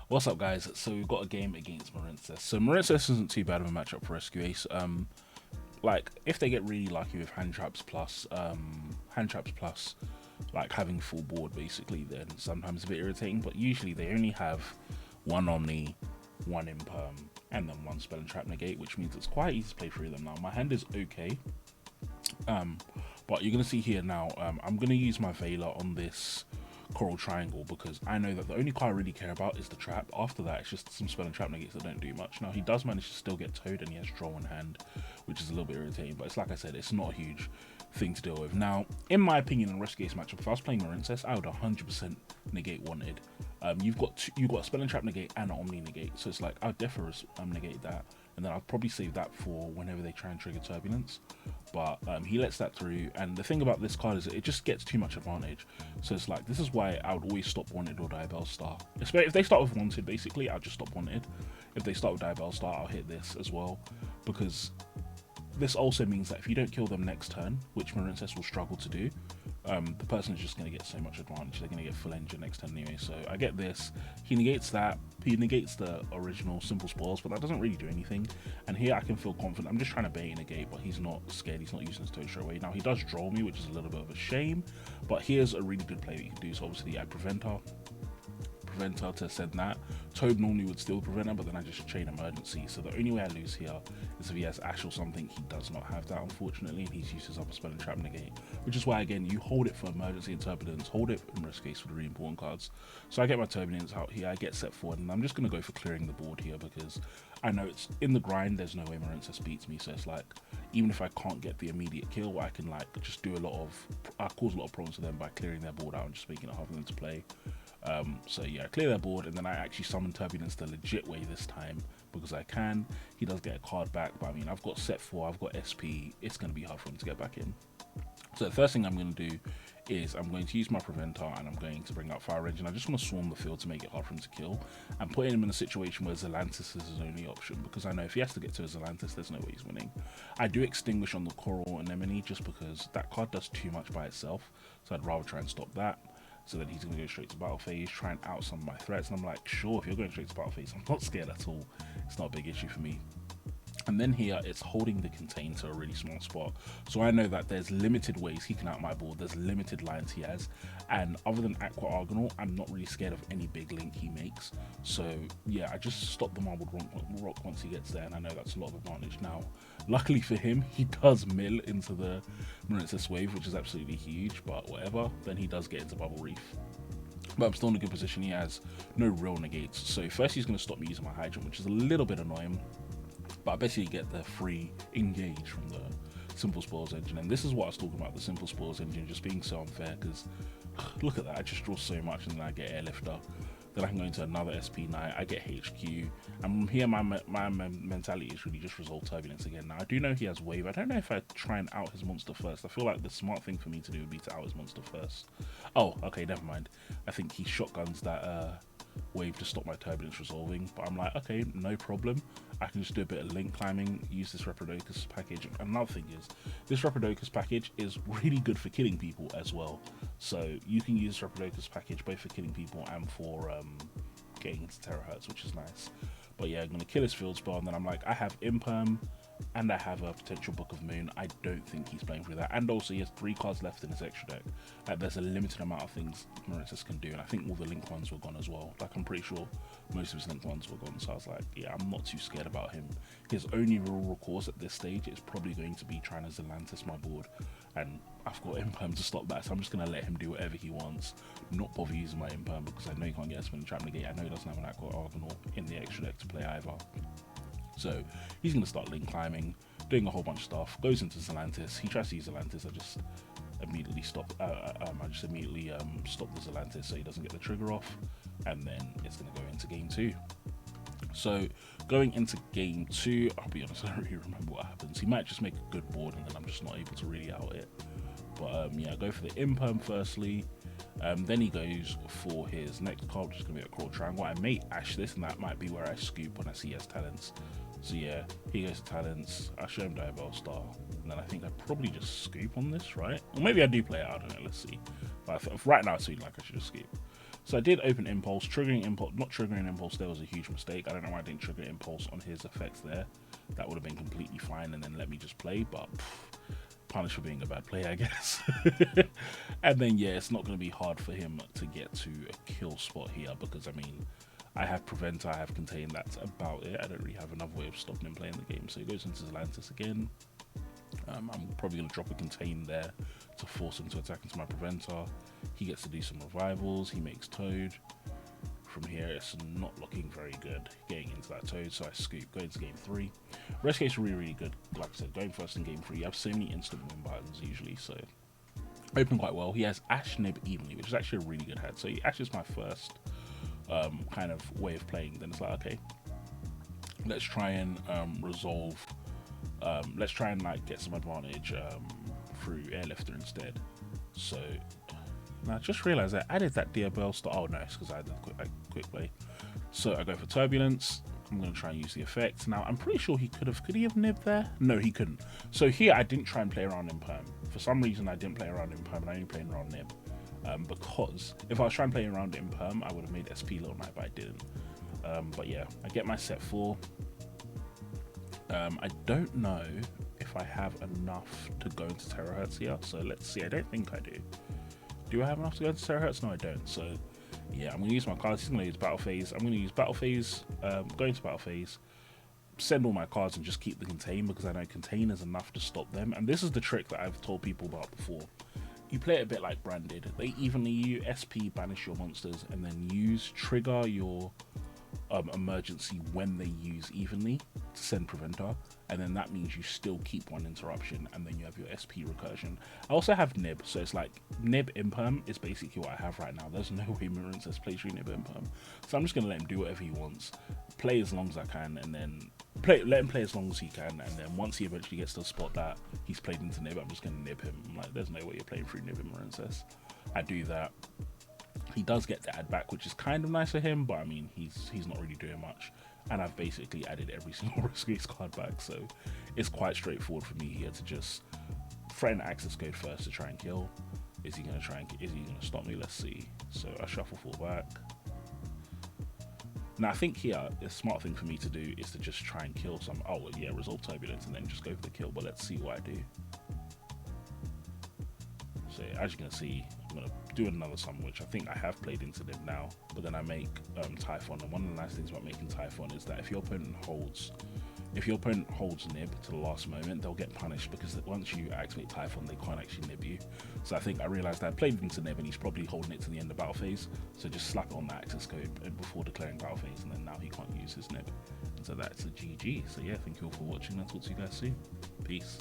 What's up, guys? So we've got a game against MARINCESS. So MARINCESS isn't too bad of a matchup for Rescue Ace. Like if they get really lucky with hand traps plus, like having full board basically, then sometimes a bit irritating. But usually they only have one Omni, one Imperm, and then one Spell and Trap Negate, which means it's quite easy to play through them. Now my hand is okay, but you're gonna see here now. I'm gonna use my Veiler on this Coral Triangle because I know that the only card I really care about is the trap. After that, it's just some Spell and Trap Negates that don't do much. Now he does manage to still get towed and he has draw in hand, which is a little bit irritating, but it's like I said, it's not a huge thing to deal with. Now, in my opinion, in a Rescue Ace matchup, if I was playing MARINCESS, I would 100% negate wanted. You've got a Spell and Trap Negate and an Omni Negate, so it's like I'd definitely negate that, and then I'd probably save that for whenever they try and trigger Turbulence. But he lets that through, and the thing about this card is that it just gets too much advantage. So it's like, this is why I would always stop Wanted or Diabell Star. If they start with Wanted, basically, I'll just stop Wanted. If they start with Diabell Star, I'll hit this as well, because this also means that if you don't kill them next turn, which MARINCESS will struggle to do, the person is just going to get so much advantage. They're going to get full engine next turn anyway. So I get this. He negates that. He negates the original simple spoils, but that doesn't really do anything. And here I can feel confident. I'm just trying to bait and negate, but he's not scared. He's not using his toad straight away. Now he does draw me, which is a little bit of a shame, but here's a really good play that you can do. So obviously I prevent her to send that. Toad normally would still prevent her, but then I just chain emergency. So the only way I lose here is if he has Ash or something. He does not have that, unfortunately, and he's used his upper Spell and Trap Negate, which is why, again, you hold it for emergency and turbulence, hold it in Risk Case for the really important cards. So I get my turbulence out here, I get set forward, and I'm just going to go for clearing the board here because I know it's in the grind. There's no way MARINCESS beats me, so it's like, even if I can't get the immediate kill, I can like just do I cause a lot of problems to them by clearing their board out and just making it hard for them to play. So yeah, I clear their board, and then I actually summon Turbulence the legit way this time because I can. He does get a card back, but I mean, I've got set 4, I've got SP, it's going to be hard for him to get back in. So the first thing I'm going to do is I'm going to use my Preventer, and I'm going to bring out Fire Engine. I just want to swarm the field to make it hard for him to kill, and putting him in a situation where Zelantis is his only option, because I know if he has to get to a Zelantis, there's no way he's winning. I do Extinguish on the Coral Anemone just because that card does too much by itself, so I'd rather try and stop that. So then he's going to go straight to battle phase, try and out some of my threats, and I'm like, sure, if you're going straight to battle phase, I'm not scared at all. It's not a big issue for me. And then here, it's holding the contain to a really small spot. So I know that there's limited ways he can out my board, there's limited lines he has, and other than Aqua Argonaut, I'm not really scared of any big link he makes. So yeah, I just stop the Marbled Rock once he gets there, and I know that's a lot of advantage. Now, luckily for him, he does mill into the MARINCESS wave, which is absolutely huge, but whatever, then he does get into Bubble Reef. But I'm still in a good position. He has no real negates. So first he's going to stop me using my Hydrant, which is a little bit annoying, but I basically get the free engage from the Simple Spoils engine. And this is what I was talking about, the Simple Spoils engine just being so unfair, because look at that, I just draw so much, and then I get Airlifter, then I can go into another SP Knight, I get HQ, and from here my mentality is really just resolve Turbulence again. Now I do know he has Wave. I don't know if I try and out his monster first. I feel like the smart thing for me to do would be to out his monster first. Oh, okay, never mind. I think he shotguns that Wave to stop my Turbulence resolving, but I'm like, okay, no problem. I can just do a bit of link climbing, use this Reprodocus package. Another thing is, this Reprodocus package is really good for killing people as well. So you can use Reprodocus package both for killing people and for getting into terahertz, which is nice. But yeah, I'm going to kill his field spell, and then I'm like, I have Imperm, and I have a potential Book of Moon. I don't think he's playing through that. And also he has 3 cards left in his extra deck. There's a limited amount of things MARINCESS can do, and I think all the link ones were gone as well. Like, I'm pretty sure most of his link ones were gone, so I was like, yeah, I'm not too scared about him. His only real recourse at this stage is probably going to be trying to Zelantis my board, and I've got Imperm to stop that, so I'm just going to let him do whatever he wants, not bother using my Imperm, because I know he can't get a Spin Trap Negate. I know he doesn't have an Aqua Argonaut in the extra deck to play either. So he's going to start link climbing, doing a whole bunch of stuff, goes into Zelantis. He tries to use Zelantis, I just immediately stop stop the Zelantis so he doesn't get the trigger off, and then it's going to go into game 2. So going into game 2, I'll be honest, I don't really remember what happens. He might just make a good board, and then I'm just not able to really out it. But yeah, go for the Imperm firstly. Then he goes for his next card, which is going to be a Coral Triangle. I may Ash this, and that might be where I scoop when I see he has talents. So yeah, he goes to talents, I show him Diabell Star, and then I think I probably just scoop on this, right? Or maybe I do play it, I don't know, let's see. But right now it's feeling like I should just scoop. So I did open Impulse, triggering Impulse, not triggering Impulse there was a huge mistake. I don't know why I didn't trigger Impulse on his effects there. That would have been completely fine, and then let me just play, but punish for being a bad player, I guess. And then yeah, it's not going to be hard for him to get to a kill spot here, because I mean, I have Preventer, I have Contain, that's about it. I don't really have another way of stopping him playing the game. So he goes into Atlantis again. I'm probably going to drop a Contain there to force him to attack into my Preventer. He gets to do some revivals, he makes Toad. From here, it's not looking very good getting into that Toad, so I scoop, go into game 3. Rescue is really, really good. Like I said, going first in game 3, you have so many instant win buttons usually, so open quite well. He has Ash Nib evenly, which is actually a really good head. So Ash is my first kind of way of playing. Then it's like, okay, let's try and resolve. Let's try and like get some advantage through Airlifter instead. So now I just realized I added that Diabell star. Oh no, it's because I did a quick play. So I go for Turbulence. I'm going to try and use the effect. Now, I'm pretty sure could he have nibbed there? No, he couldn't. So here, I didn't try and play around in Perm. For some reason, I didn't play around in Perm, and I only played around Nib. Because if I was trying to play around in Perm, I would have made SP Little Knight, but I didn't. But yeah, I get my set 4. I don't know if I have enough to go into Terahertz here, so let's see. I don't think I do. Do I have enough to go into Terahertz? No, I don't. So yeah, I'm going to use my cards. He's going to use Battle Phase. I'm going to use Battle Phase, go into Battle Phase, send all my cards and just keep the Contain, because I know Contain is enough to stop them. And this is the trick that I've told people about before. You play it a bit like Branded. They evenly use SP, banish your monsters, and then trigger your emergency when they use evenly to send Preventer, and then that means you still keep one interruption, and then you have your SP recursion. I also have Nib, so it's like Nib Imperm is basically what I have right now. There's no way MARINCESS plays through Nib Imperm, so I'm just gonna let him do whatever he wants, play as long as I can, and then let him play as long as he can, and then once he eventually gets to the spot that he's played into Nib, I'm just gonna nib him. I'm like, there's no way you're playing through Nib in MARINCESS. I do that. He does get the add back, which is kind of nice for him, but I mean, he's not really doing much. And I've basically added every single Rescue card back, so it's quite straightforward for me here to just threaten access code first to try and kill. Is he gonna stop me? Let's see. So I shuffle 4 back. Now I think here the smart thing for me to do is to just try and kill some. Oh yeah, resolve Turbulence and then just go for the kill. But let's see what I do. So yeah, as you can see, I'm gonna do another summon, which I think I have played into Nib now, but then I make Typhon. And one of the nice things about making Typhon is that if your opponent holds Nib to the last moment, they'll get punished, because once you activate Typhon, they can't actually nib you. So I think I realized I played into Nib, and he's probably holding it to the end of battle phase. So just slap it on the access code before declaring battle phase, and then now he can't use his nib. And so that's a GG. So yeah, thank you all for watching. I'll talk to you guys soon. Peace.